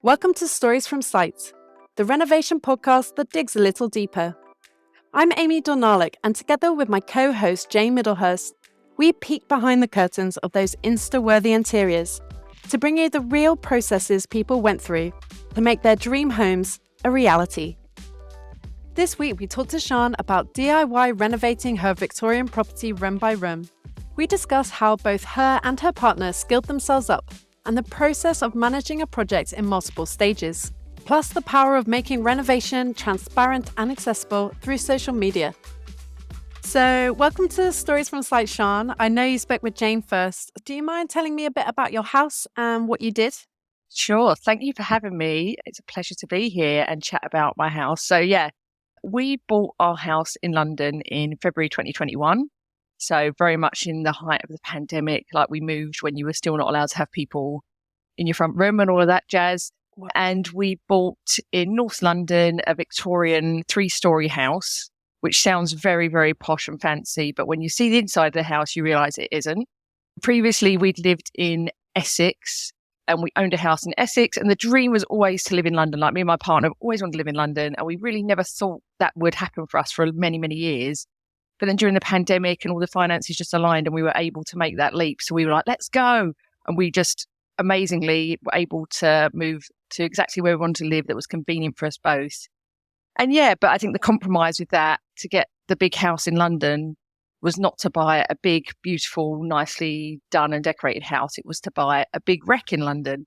Welcome to Stories from Sight, the renovation podcast that digs a little deeper. I'm Amy Dornalic, and together with my co-host Jane Middlehurst, we peek behind the curtains of those Insta-worthy interiors to bring you the real processes people went through to make their dream homes a reality. This week, we talked to Sian about DIY renovating her Victorian property room by room. We discuss how both her and her partner skilled themselves up and the process of managing a project in multiple stages, plus the power of making renovation transparent and accessible through social media. So, welcome to Stories from Sight, Sian. I know you spoke with Jane first. Do you mind telling me a bit about your house and what you did? Sure. Thank you for having me. It's a pleasure to be here and chat about my house. So we bought our house in London in February 2021. So very much in the height of the pandemic, like we moved when you were still not allowed to have people in your front room and all of that jazz. Wow. And we bought in North London a Victorian 3-story house, which sounds very, very posh and fancy. But when you see the inside of the house, you realise it isn't. Previously, we'd lived in Essex and we owned a house in Essex. And the dream was always to live in London. Like me and my partner always wanted to live in London. And we really never thought that would happen for us for many, many years. But then during the pandemic and all the finances just aligned and we were able to make that leap. So we were like, let's go. And we just amazingly were able to move to exactly where we wanted to live that was convenient for us both. And but I think the compromise with that to get the big house in London was not to buy a big, beautiful, nicely done and decorated house. It was to buy a big wreck in London.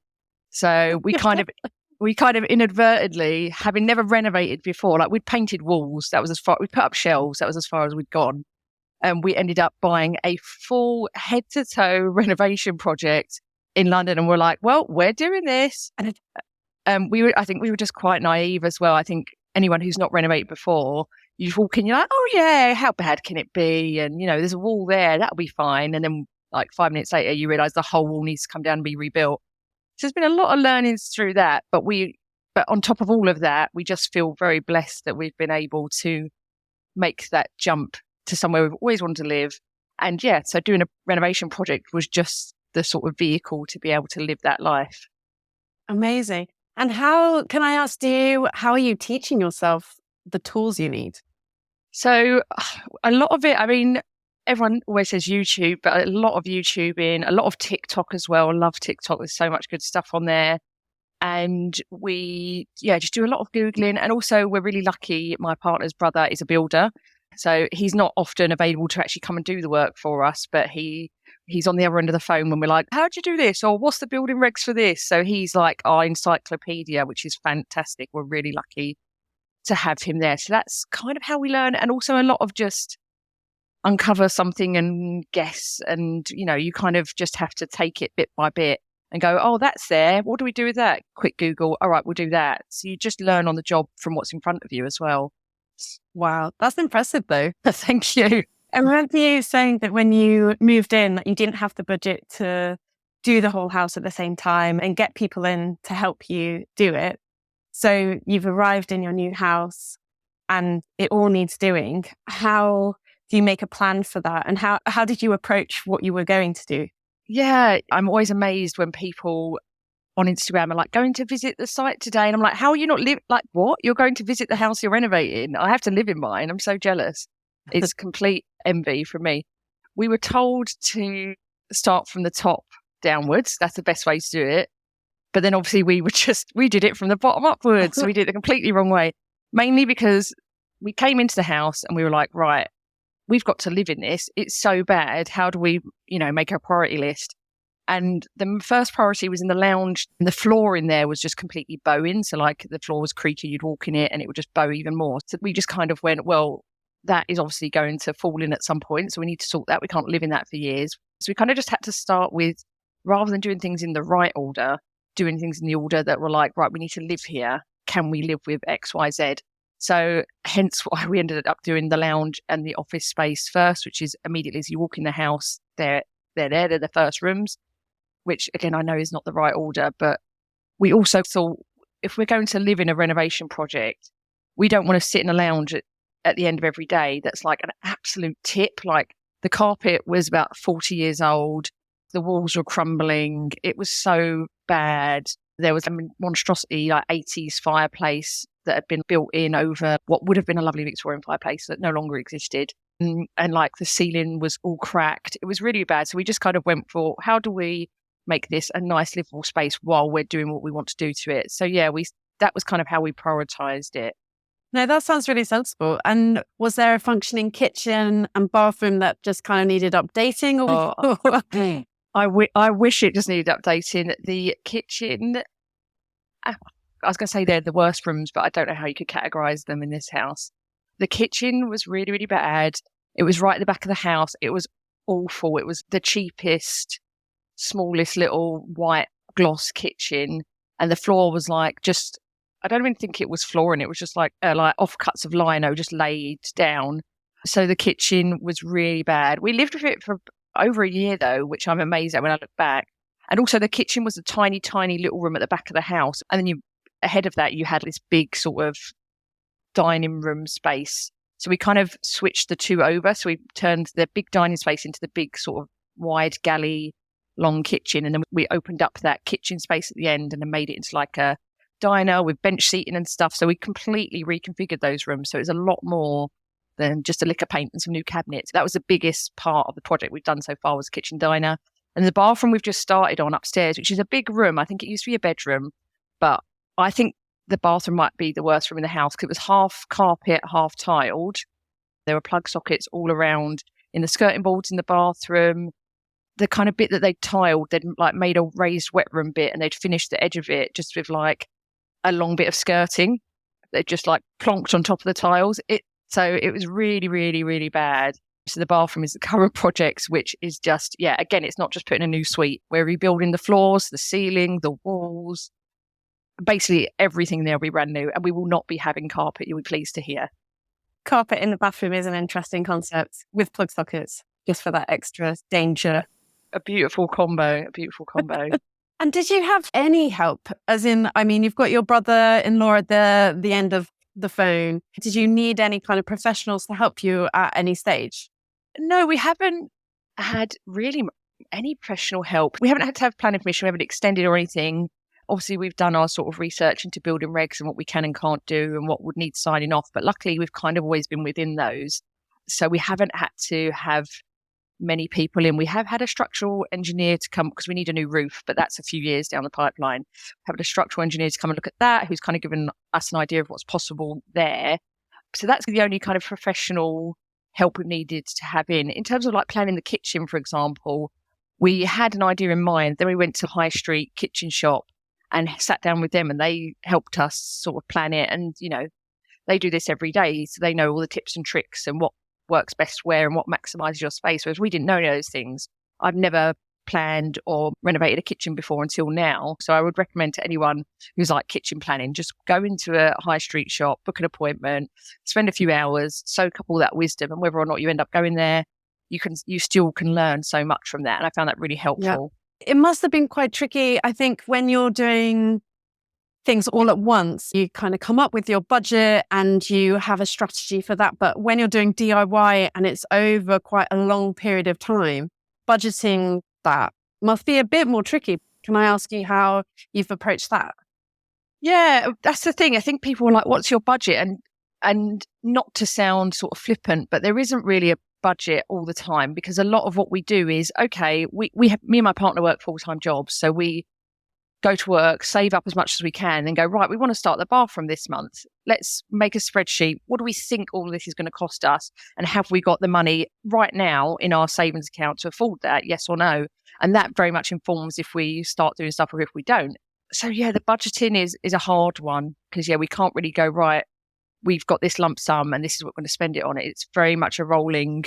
So we kind of inadvertently, having never renovated before, like we'd painted walls, that was as far, we put up shelves, that was as far as we'd gone. And we ended up buying a full head to toe renovation project in London. And we're like, well, we're doing this. And I think we were just quite naive as well. I think anyone who's not renovated before, you just walk in, you're like, oh yeah, how bad can it be? And there's a wall there, that'll be fine. And then like 5 minutes later, you realize the whole wall needs to come down and be rebuilt. So there's been a lot of learnings through that, but on top of all of that, we just feel very blessed that we've been able to make that jump to somewhere we've always wanted to live. And so doing a renovation project was just the sort of vehicle to be able to live that life. Amazing. And how are you teaching yourself the tools you need? So a lot of it, I mean, everyone always says YouTube, but a lot of YouTubing, a lot of TikTok as well. I love TikTok. There's so much good stuff on there. And we, just do a lot of Googling. And also we're really lucky. My partner's brother is a builder. So he's not often available to actually come and do the work for us, but he's on the other end of the phone when we're like, how'd you do this? Or what's the building regs for this? So he's like our encyclopedia, which is fantastic. We're really lucky to have him there. So that's kind of how we learn. And also a lot of just uncover something and guess. And, you kind of just have to take it bit by bit and go, oh, that's there. What do we do with that? Quick Google. All right, we'll do that. So you just learn on the job from what's in front of you as well. Wow, that's impressive though. Thank you. I remember you saying that when you moved in, that you didn't have the budget to do the whole house at the same time and get people in to help you do it. So you've arrived in your new house and it all needs doing. How do you make a plan for that? And how did you approach what you were going to do? Yeah, I'm always amazed when people on Instagram are like, going to visit the site today. And I'm like, how are you not like, what? You're going to visit the house you're renovating? I have to live in mine. I'm so jealous. It's complete envy from me. We were told to start from the top downwards. That's the best way to do it. But then obviously we did it from the bottom upwards. So we did it the completely wrong way, mainly because we came into the house and we were like, right, we've got to live in this. It's so bad. How do we, make a priority list? And the first priority was in the lounge. And the floor in there was just completely bowing. So like the floor was creaky, you'd walk in it and it would just bow even more. So we just kind of went, well, that is obviously going to fall in at some point. So we need to sort that. We can't live in that for years. So we kind of just had to start with, rather than doing things in the right order, doing things in the order that were like, right, we need to live here. Can we live with X, Y, Z? So hence why we ended up doing the lounge and the office space first, which is immediately as you walk in the house, they're the first rooms, which again, I know is not the right order, but we also thought if we're going to live in a renovation project, we don't want to sit in a lounge at the end of every day that's like an absolute tip. Like the carpet was about 40 years old. The walls were crumbling. It was so bad. There was a monstrosity, like 80s fireplace that had been built in over what would have been a lovely Victorian fireplace that no longer existed. And like the ceiling was all cracked. It was really bad. So we just kind of went for, how do we make this a nice livable space while we're doing what we want to do to it? So yeah, that was kind of how we prioritized it. No, that sounds really sensible. And was there a functioning kitchen and bathroom that just kind of needed updating? Or I wish it just needed updating. The kitchen, I was going to say they're the worst rooms, but I don't know how you could categorize them in this house. The kitchen was really, really bad. It was right at the back of the house. It was awful. It was the cheapest, smallest little white gloss kitchen. And the floor was like I don't even think it was flooring. It was just like offcuts of lino just laid down. So the kitchen was really bad. We lived with it for over a year though, which I'm amazed at when I look back. And also the kitchen was a tiny, tiny little room at the back of the house. And then ahead of that, you had this big sort of dining room space. So we kind of switched the two over. So we turned the big dining space into the big sort of wide galley long kitchen. And then we opened up that kitchen space at the end and then made it into like a diner with bench seating and stuff. So we completely reconfigured those rooms. So it's a lot more than just a lick of paint and some new cabinets. That was the biggest part of the project we've done so far, was kitchen diner. And the bathroom we've just started on upstairs, which is a big room. I think it used to be a bedroom, but I think the bathroom might be the worst room in the house because it was half carpet, half tiled. There were plug sockets all around in the skirting boards in the bathroom. The kind of bit that they'd tiled, they'd like made a raised wet room bit and they'd finished the edge of it just with like a long bit of skirting. They just like plonked on top of the tiles. So it was really, really, really bad. So the bathroom is the current project, which is just, yeah, again, it's not just putting a new suite. We're rebuilding the floors, the ceiling, the walls. Basically everything there will be brand new, and we will not be having carpet, you'll be pleased to hear. Carpet in the bathroom is an interesting concept with plug sockets, just for that extra danger. A beautiful combo. And did you have any help? As in, I mean, you've got your brother-in-law at the end of the phone. Did you need any kind of professionals to help you at any stage? No, we haven't had really any professional help. We haven't had to have planning permission. We haven't extended or anything. Obviously, we've done our sort of research into building regs and what we can and can't do and what would need signing off. But luckily, we've kind of always been within those. So we haven't had to have many people in. We have had a structural engineer to come because we need a new roof, but that's a few years down the pipeline. Having a structural engineer to come and look at that, who's kind of given us an idea of what's possible there. So that's the only kind of professional help we needed to have in. In terms of like planning the kitchen, for example, we had an idea in mind. Then we went to High Street Kitchen Shop and sat down with them, and they helped us sort of plan it. And, you know, they do this every day, so they know all the tips and tricks and what works best where and what maximizes your space, whereas we didn't know any of those things. I've never planned or renovated a kitchen before until now. So I would recommend to anyone who's like kitchen planning, just go into a high street shop, book an appointment, spend a few hours, soak up all that wisdom, and whether or not you end up going there, you still can learn so much from that. And I found that really helpful. Yeah. It must have been quite tricky, I think, when you're doing things all at once. You kind of come up with your budget and you have a strategy for that. But when you're doing DIY and it's over quite a long period of time, budgeting that must be a bit more tricky. Can I ask you how you've approached that? Yeah, that's the thing. I think people are like, what's your budget? And not to sound sort of flippant, but there isn't really a budget all the time, because a lot of what we do is, okay, me and my partner work full-time jobs. So we go to work, save up as much as we can, and go, right, we want to start the bathroom this month. Let's make a spreadsheet. What do we think all of this is going to cost us? And have we got the money right now in our savings account to afford that? Yes or no? And that very much informs if we start doing stuff or if we don't. So yeah, the budgeting is a hard one, because we can't really go, right, we've got this lump sum and this is what we're going to spend it on. It's very much a rolling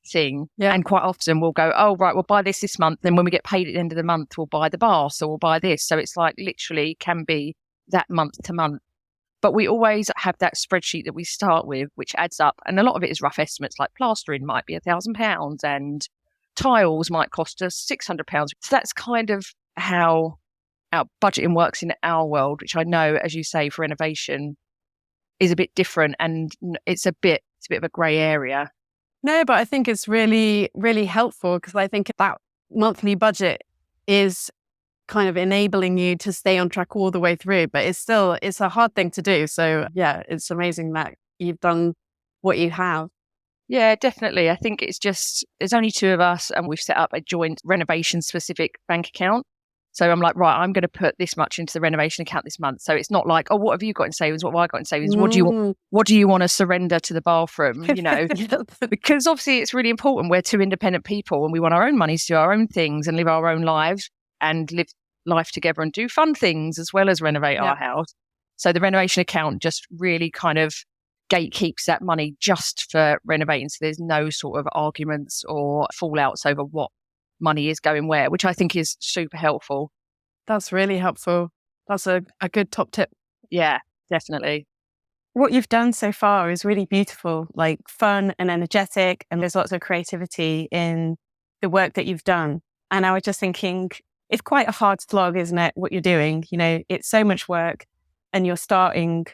thing. Yeah. And quite often we'll go, oh, right, we'll buy this month. Then when we get paid at the end of the month, we'll buy the bath or we'll buy this. So it's like literally can be that month to month. But we always have that spreadsheet that we start with, which adds up. And a lot of it is rough estimates, like plastering might be £1,000 and tiles might cost us £600. So that's kind of how our budgeting works in our world, which I know, as you say, for renovation is a bit different, and it's a bit of a grey area. No, but I think it's really, really helpful, because I think that monthly budget is kind of enabling you to stay on track all the way through. But it's a hard thing to do. So yeah, it's amazing that you've done what you have. Yeah, definitely. I think it's just, there's only two of us and we've set up a joint renovation specific bank account. So I'm like, right, I'm going to put this much into the renovation account this month. So it's not like, oh, what have you got in savings? What have I got in savings? What do you want to surrender to the bathroom? Because obviously it's really important. We're two independent people and we want our own money to do our own things and live our own lives and live life together and do fun things as well as renovate our house. So the renovation account just really kind of gatekeeps that money just for renovating. So there's no sort of arguments or fallouts over what money is going where, which I think is super helpful. That's really helpful. That's a good top tip. Yeah, definitely. What you've done so far is really beautiful, like fun and energetic, and there's lots of creativity in the work that you've done. And I was just thinking, it's quite a hard slog, isn't it, what you're doing? It's so much work and you're starting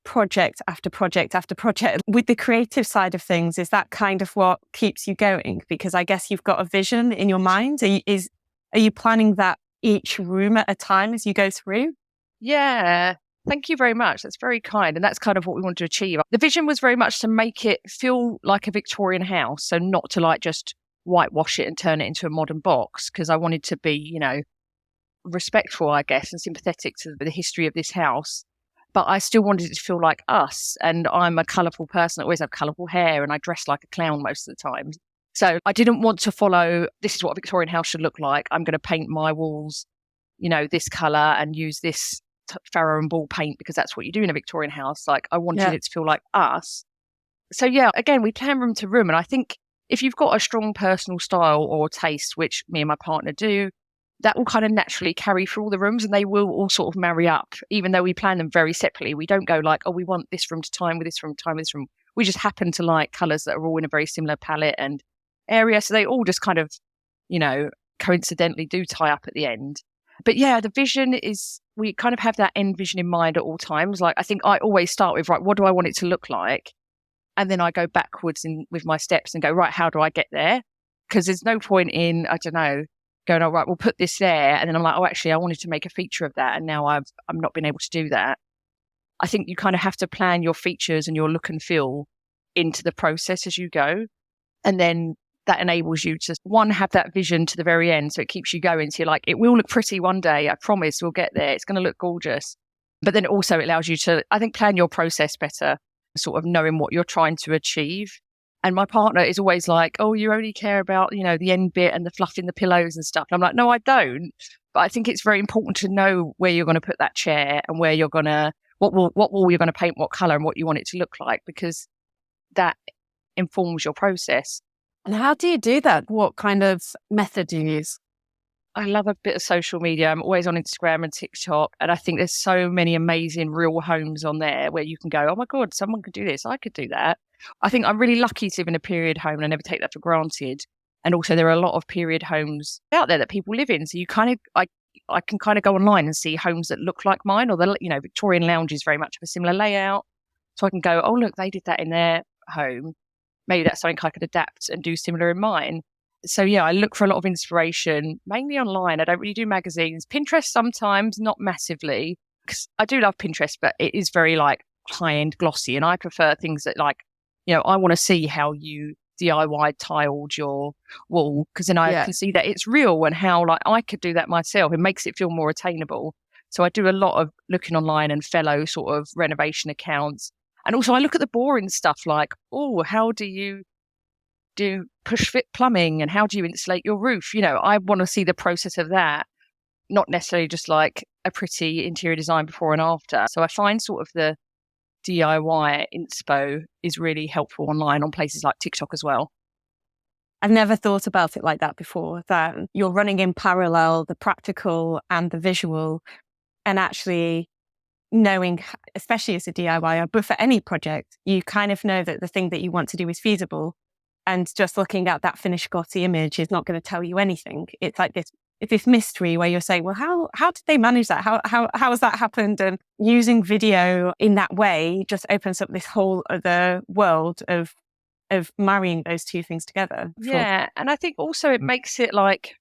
project after project after project. With the creative side of things, is that kind of what keeps you going? Because I guess you've got a vision in your mind. Are you planning that each room at a time as you go through? Yeah, thank you very much. That's very kind. And that's kind of what we want to achieve. The vision was very much to make it feel like a Victorian house. So not to like just whitewash it and turn it into a modern box, because I wanted to be, respectful, I guess, and sympathetic to the history of this house. But I still wanted it to feel like us. And I'm a colourful person. I always have colourful hair and I dress like a clown most of the time. So I didn't want to follow, this is what a Victorian house should look like. I'm going to paint my walls, this colour and use this Farrow and Ball paint because that's what you do in a Victorian house. Like I wanted it to feel like us. So yeah, again, we plan room to room. And I think if you've got a strong personal style or taste, which me and my partner do, that will kind of naturally carry through all the rooms and they will all sort of marry up, even though we plan them very separately. We don't go like, oh, we want this room to time with this room, time with this room. We just happen to like colours that are all in a very similar palette and area. So they all just kind of, coincidentally do tie up at the end. But yeah, the vision is, we kind of have that end vision in mind at all times. Like I think I always start with, right, what do I want it to look like? And then I go backwards with my steps and go, right, how do I get there? Because there's no point in, I don't know, going, all right, we'll put this there. And then I'm like, oh, actually, I wanted to make a feature of that. And now I'm not been able to do that. I think you kind of have to plan your features and your look and feel into the process as you go. And then that enables you to, one, have that vision to the very end. So it keeps you going. So you're like, it will look pretty one day. I promise we'll get there. It's going to look gorgeous. But then also it allows you to, I think, plan your process better, sort of knowing what you're trying to achieve. And my partner is always like, oh, you only care about, the end bit and the fluff in the pillows and stuff. And I'm like, no, I don't. But I think it's very important to know where you're going to put that chair and where you're going to, what wall you're going to paint, what colour and what you want it to look like, because that informs your process. And how do you do that? What kind of method do you use? I love a bit of social media. I'm always on Instagram and TikTok. And I think there's so many amazing real homes on there where you can go, oh my God, someone could do this. I could do that. I think I'm really lucky to live in a period home and I never take that for granted. And also there are a lot of period homes out there that people live in. So you kind of, I can kind of go online and see homes that look like mine, or the, Victorian lounge is very much of a similar layout. So I can go, oh, look, they did that in their home. Maybe that's something I could adapt and do similar in mine. So yeah, I look for a lot of inspiration, mainly online. I don't really do magazines. Pinterest sometimes, not massively, because I do love Pinterest, but it is very like high-end glossy. And I prefer things that like, I want to see how you DIY tiled your wall, because then I can see that it's real and how like I could do that myself. It makes it feel more attainable. So I do a lot of looking online and fellow sort of renovation accounts. And also I look at the boring stuff like, oh, how do you do push fit plumbing and how do you insulate your roof? I want to see the process of that, not necessarily just like a pretty interior design before and after. So I find sort of the DIY inspo is really helpful online on places like TikTok as well. I've never thought about it like that before, that you're running in parallel the practical and the visual, and actually knowing, especially as a DIYer, but for any project, you kind of know that the thing that you want to do is feasible. And just looking at that finished glossy image is not going to tell you anything. It's like this mystery where you're saying, well, how did they manage that? How has that happened? And using video in that way just opens up this whole other world of marrying those two things together. Yeah. And I think also it makes it like,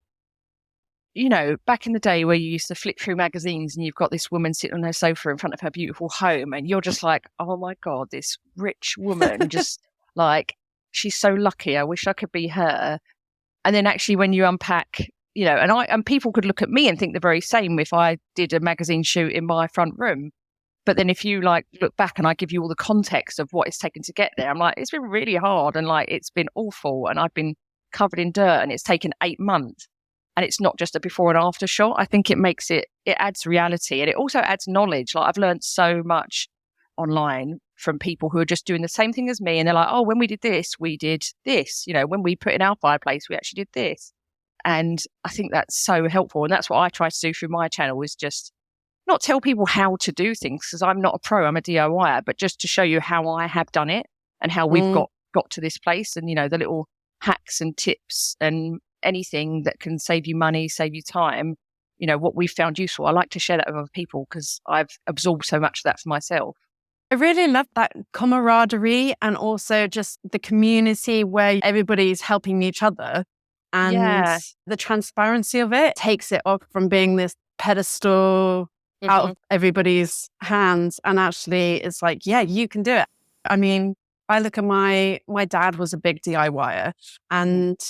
back in the day where you used to flip through magazines and you've got this woman sitting on her sofa in front of her beautiful home and you're just like, oh my God, this rich woman, just like, she's so lucky. I wish I could be her. And then actually when you unpack, and people could look at me and think the very same if I did a magazine shoot in my front room. But then if you like look back and I give you all the context of what it's taken to get there, I'm like, it's been really hard and like, it's been awful. And I've been covered in dirt and it's taken 8 months. And it's not just a before and after shot. I think it adds reality and it also adds knowledge. Like I've learned so much online from people who are just doing the same thing as me. And they're like, oh, when we did this, we did this. When we put in our fireplace, we actually did this. And I think that's so helpful. And that's what I try to do through my channel is just not tell people how to do things because I'm not a pro, I'm a DIYer, but just to show you how I have done it and how we've got to this place and, the little hacks and tips and anything that can save you money, save you time, what we've found useful. I like to share that with other people because I've absorbed so much of that for myself. I really love that camaraderie and also just the community where everybody's helping each other. And the transparency of it takes it off from being this pedestal out of everybody's hands. And actually it's like, yeah, you can do it. I mean, I look at my dad was a big DIYer and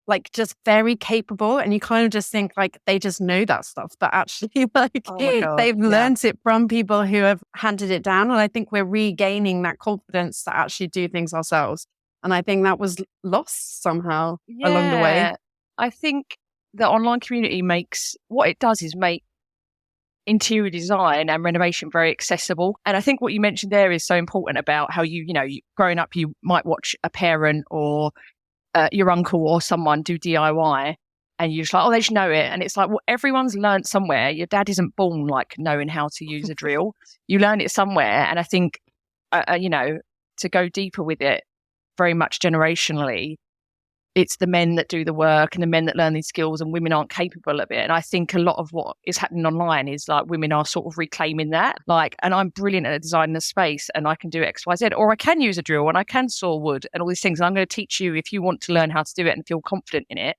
like just very capable. And you kind of just think like they just know that stuff, but actually like they've learned it from people who have handed it down. And I think we're regaining that confidence to actually do things ourselves. And I think that was lost somehow along the way. I think the online community what it does is make interior design and renovation very accessible. And I think what you mentioned there is so important about how growing up, you might watch a parent or your uncle or someone do DIY and you're just like, oh, they should know it. And it's like, well, everyone's learned somewhere. Your dad isn't born like knowing how to use a drill. You learn it somewhere. And I think, to go deeper with it very much generationally, it's the men that do the work and the men that learn these skills and women aren't capable of it. And I think a lot of what is happening online is like women are sort of reclaiming that. Like, and I'm brilliant at designing a space and I can do X, Y, Z, or I can use a drill and I can saw wood and all these things. And I'm going to teach you if you want to learn how to do it and feel confident in it.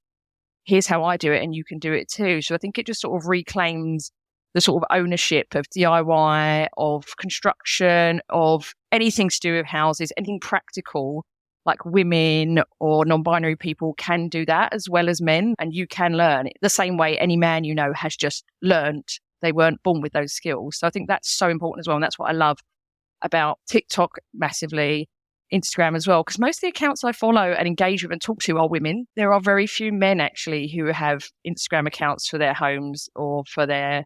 Here's how I do it and you can do it too. So I think it just sort of reclaims the sort of ownership of DIY, of construction, of anything to do with houses, anything practical. Like women or non-binary people can do that as well as men. And you can learn it the same way any man has just learned. They weren't born with those skills. So I think that's so important as well. And that's what I love about TikTok massively, Instagram as well. Because most of the accounts I follow and engage with and talk to are women. There are very few men actually who have Instagram accounts for their homes or for their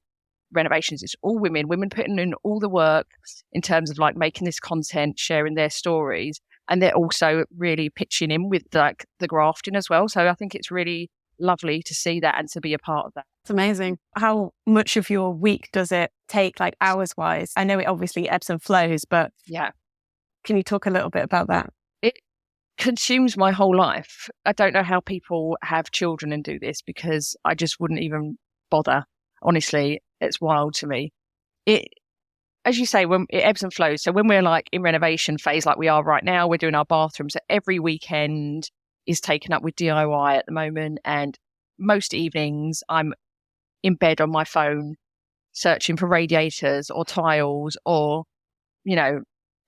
renovations. It's all women putting in all the work in terms of like making this content, sharing their stories. And they're also really pitching in with like the grafting as well. So I think it's really lovely to see that and to be a part of that. It's amazing. How much of your week does it take, like hours wise? I know it obviously ebbs and flows, but can you talk a little bit about that? It consumes my whole life. I don't know how people have children and do this because I just wouldn't even bother. Honestly, it's wild to me. As you say, when it ebbs and flows. So when we're like in renovation phase, like we are right now, we're doing our bathrooms. So every weekend is taken up with DIY at the moment. And most evenings I'm in bed on my phone, searching for radiators or tiles or,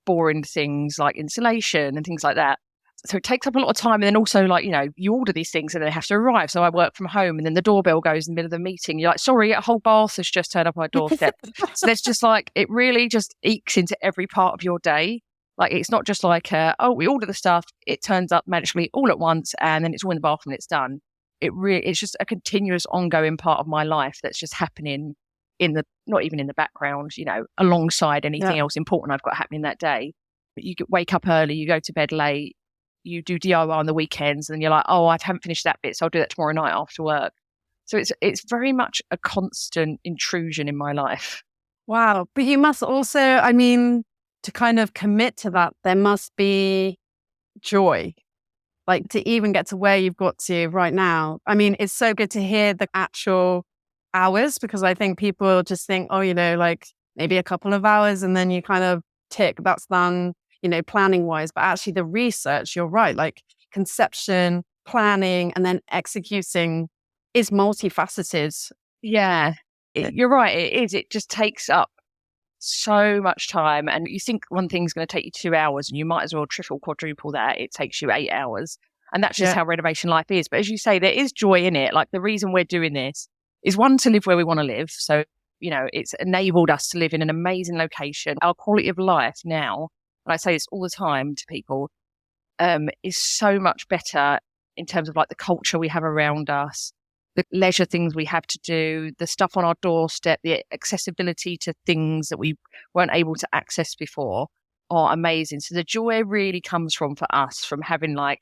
boring things like insulation and things like that. So it takes up a lot of time. And then also like, you order these things and they have to arrive. So I work from home and then the doorbell goes in the middle of the meeting. You're like, sorry, a whole bath has just turned up on my doorstep. So there's just like, it really just ekes into every part of your day. Like, it's not just like, we order the stuff, it turns up magically all at once and then it's all in the bathroom and it's done. It's just a continuous ongoing part of my life that's just happening not even in the background, alongside anything else important I've got happening that day. But you wake up early, you go to bed late, you do DIY on the weekends and you're like, oh, I haven't finished that bit, so I'll do that tomorrow night after work. So it's very much a constant intrusion in my life. Wow. But you must also, to kind of commit to that, there must be joy, like to even get to where you've got to right now. It's so good to hear the actual hours because I think people just think, oh, like maybe a couple of hours and then you kind of tick, that's done. Planning wise, but actually the research, you're right, like conception, planning, and then executing is multifaceted. Yeah, you're right. It is. It just takes up so much time. And you think one thing's going to take you 2 hours and you might as well triple, quadruple that. It takes you 8 hours. And that's just how renovation life is. But as you say, there is joy in it. Like the reason we're doing this is one, to live where we want to live. So, you know, it's enabled us to live in an amazing location. Our quality of life now, and I say this all the time to people, is so much better in terms of like the culture we have around us, the leisure things we have to do, the stuff on our doorstep, the accessibility to things that we weren't able to access before are amazing. So the joy really comes from, for us, from having like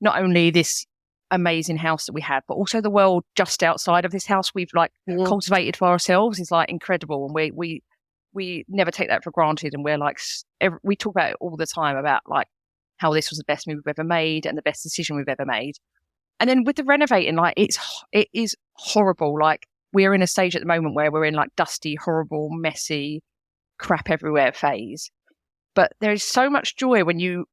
not only this amazing house that we have, but also the world just outside of this house we've like cultivated for ourselves is like incredible. And we never take that for granted. And we're like, we talk about it all the time about like how this was the best move we've ever made and the best decision we've ever made. And then with the renovating, like it is horrible. Like we're in a stage at the moment where we're in like dusty, horrible, messy, crap everywhere phase. But there is so much joy when you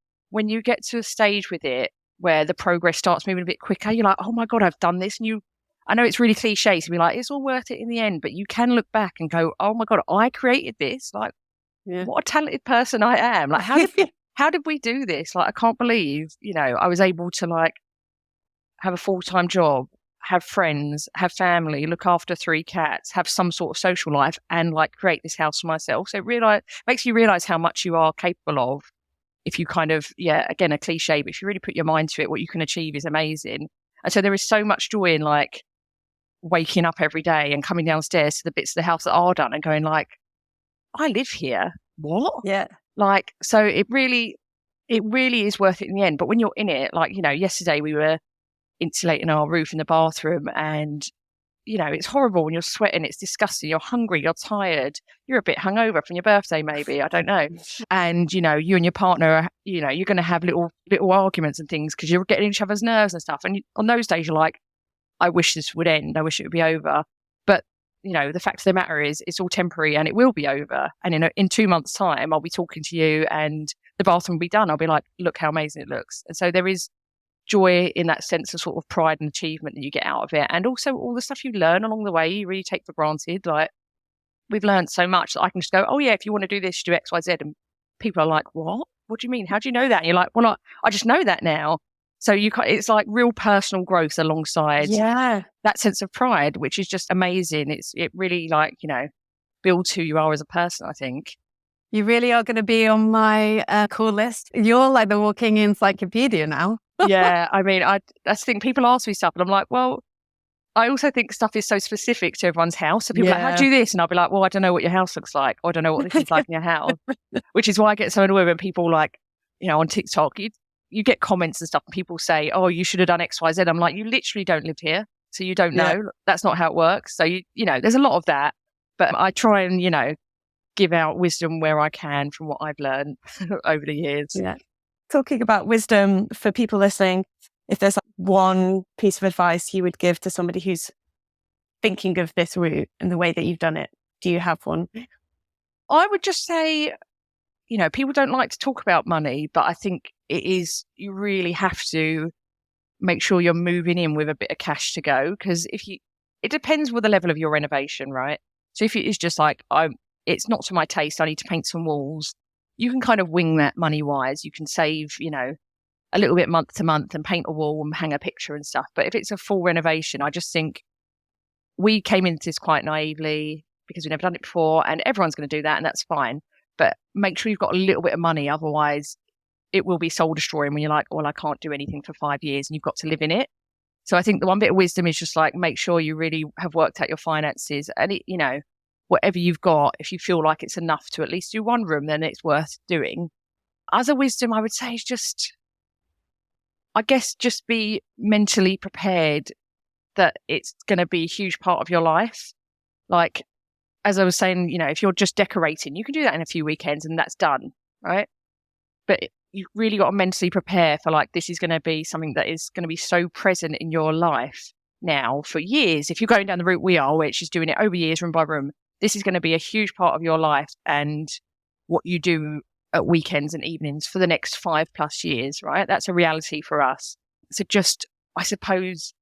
get to a stage with it where the progress starts moving a bit quicker. You're like, oh my God, I've done this. And I know it's really cliche to be like, it's all worth it in the end, but you can look back and go, oh my God, I created this. Like, what a talented person I am. Like, how did we do this? Like, I can't believe, you know, I was able to like have a full-time job, have friends, have family, look after 3 cats, have some sort of social life and like create this house for myself. So it makes you realize how much you are capable of. If you kind of, again, a cliche, but if you really put your mind to it, what you can achieve is amazing. And so there is so much joy in like waking up every day and coming downstairs to the bits of the house that are done and going like, I live here. What? Yeah. Like, so it really is worth it in the end. But when you're in it, like, you know, yesterday we were insulating our roof in the bathroom and, you know, it's horrible when you're sweating, it's disgusting, you're hungry, you're tired, you're a bit hungover from your birthday maybe, I don't know. And, you know, you and your partner, you know, you're going to have little arguments and things because you're getting each other's nerves and stuff. And on those days you're like, I wish this would end, I wish it would be over. But, you know, the fact of the matter is it's all temporary and it will be over. And in 2 months' time, I'll be talking to you and the bathroom will be done. I'll be like, look how amazing it looks. And so there is joy in that sense of sort of pride and achievement that you get out of it. And also all the stuff you learn along the way, you really take for granted. Like we've learned so much that I can just go, oh yeah, if you want to do this, do X, Y, Z. And people are like, what do you mean? How do you know that? And you're like, well, I just know that now. So it's like real personal growth alongside that sense of pride, which is just amazing. It really like, you know, builds who you are as a person, I think. You really are going to be on my call list. You're like the walking encyclopedia now. Yeah, I mean, that's the thing. People ask me stuff and I'm like, well, I also think stuff is so specific to everyone's house. So people are like, how do you do this? And I'll be like, well, I don't know what your house looks like. Or I don't know what this is like in your house. Which is why I get so annoyed when people like, you know, on TikTok, you get comments and stuff and people say, oh, you should have done X, Y, Z. I'm like, you literally don't live here. So you don't know. Yeah. That's not how it works. So, you know, there's a lot of that. But I try and, you know, give out wisdom where I can from what I've learned over the years. Yeah. Talking about wisdom for people listening, if there's one piece of advice you would give to somebody who's thinking of this route and the way that you've done it, do you have one? I would just say, you know, people don't like to talk about money, but I think you really have to make sure you're moving in with a bit of cash to go. Because it depends with the level of your renovation, right? So if it is just like, it's not to my taste, I need to paint some walls, you can kind of wing that money wise. You can save, you know, a little bit month to month and paint a wall and hang a picture and stuff. But if it's a full renovation, I just think we came into this quite naively because we've never done it before and everyone's going to do that and that's fine. But make sure you've got a little bit of money. Otherwise it will be soul destroying when you're like, well, I can't do anything for 5 years and you've got to live in it. So I think the one bit of wisdom is just like, make sure you really have worked out your finances and you know, whatever you've got, if you feel like it's enough to at least do one room, then it's worth doing. Other wisdom, I would say, is just be mentally prepared that it's going to be a huge part of your life. Like, as I was saying, you know, if you're just decorating, you can do that in a few weekends and that's done, right? But you really got to mentally prepare for like, this is going to be something that is going to be so present in your life now for years. If you're going down the route we are, which is doing it over years, room by room, this is going to be a huge part of your life and what you do at weekends and evenings for the next 5+ years, right? That's a reality for us. So just, I suppose,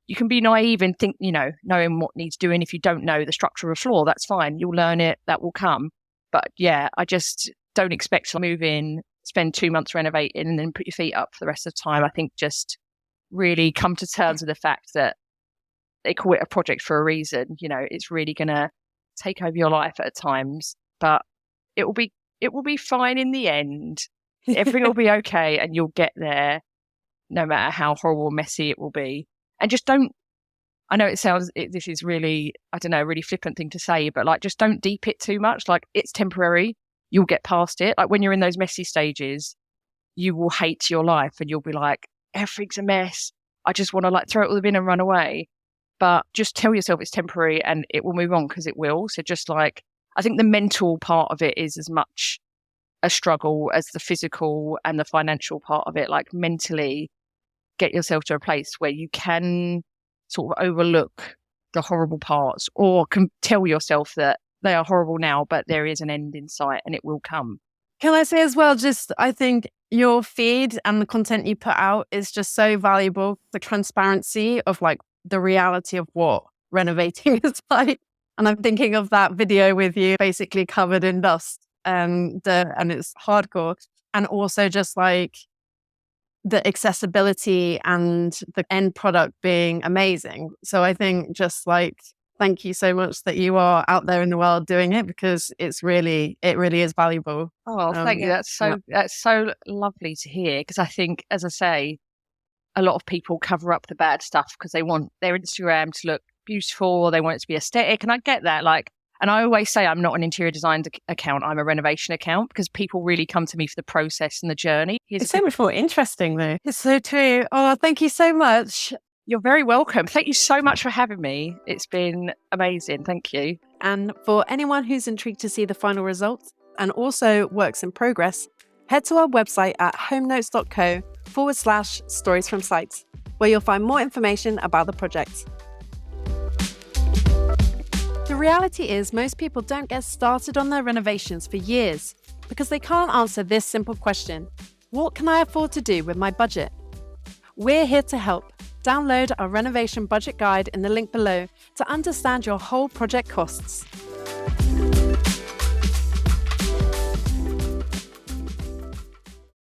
you can be naive and think, knowing what needs doing. If you don't know the structure of a floor, that's fine. You'll learn it. That will come. But yeah, I just don't expect to move in, spend 2 months renovating and then put your feet up for the rest of the time. I think just really come to terms with the fact that they call it a project for a reason. It's really going to take over your life at times, but it will be fine in the end. Everything will be okay and you'll get there no matter how horrible or messy it will be. And just don't, I know this is really, I don't know, a really flippant thing to say, but like, just don't deep it too much. Like, it's temporary. You'll get past it. Like, when you're in those messy stages, you will hate your life and you'll be like, everything's a mess. I just want to like throw it all in the bin and run away. But just tell yourself it's temporary and it will move on, because it will. So just like, I think the mental part of it is as much a struggle as the physical and the financial part of it. Like, mentally, get yourself to a place where you can sort of overlook the horrible parts, or can tell yourself that they are horrible now, but there is an end in sight and it will come. Can I say as well, just I think your feed and the content you put out is just so valuable. The transparency of like the reality of what renovating is like. And I'm thinking of that video with you basically covered in dust and it's hardcore. And also just like the accessibility and the end product being amazing. So I think just like, thank you so much that you are out there in the world doing it, because it really is valuable. Oh, thank you. That's so lovely to hear. Because I think, as I say, a lot of people cover up the bad stuff because they want their Instagram to look beautiful, or they want it to be aesthetic. And I get that. Like, and I always say I'm not an interior design account, I'm a renovation account, because people really come to me for the process and the journey. It's so much more interesting though. It's so true. Oh, thank you so much. You're very welcome. Thank you so much for having me. It's been amazing. Thank you. And for anyone who's intrigued to see the final results and also works in progress, head to our website at homenotes.co/stories from sites, where you'll find more information about the project. The reality is most people don't get started on their renovations for years because they can't answer this simple question: what can I afford to do with my budget? We're here to help. Download our renovation budget guide in the link below to understand your whole project costs.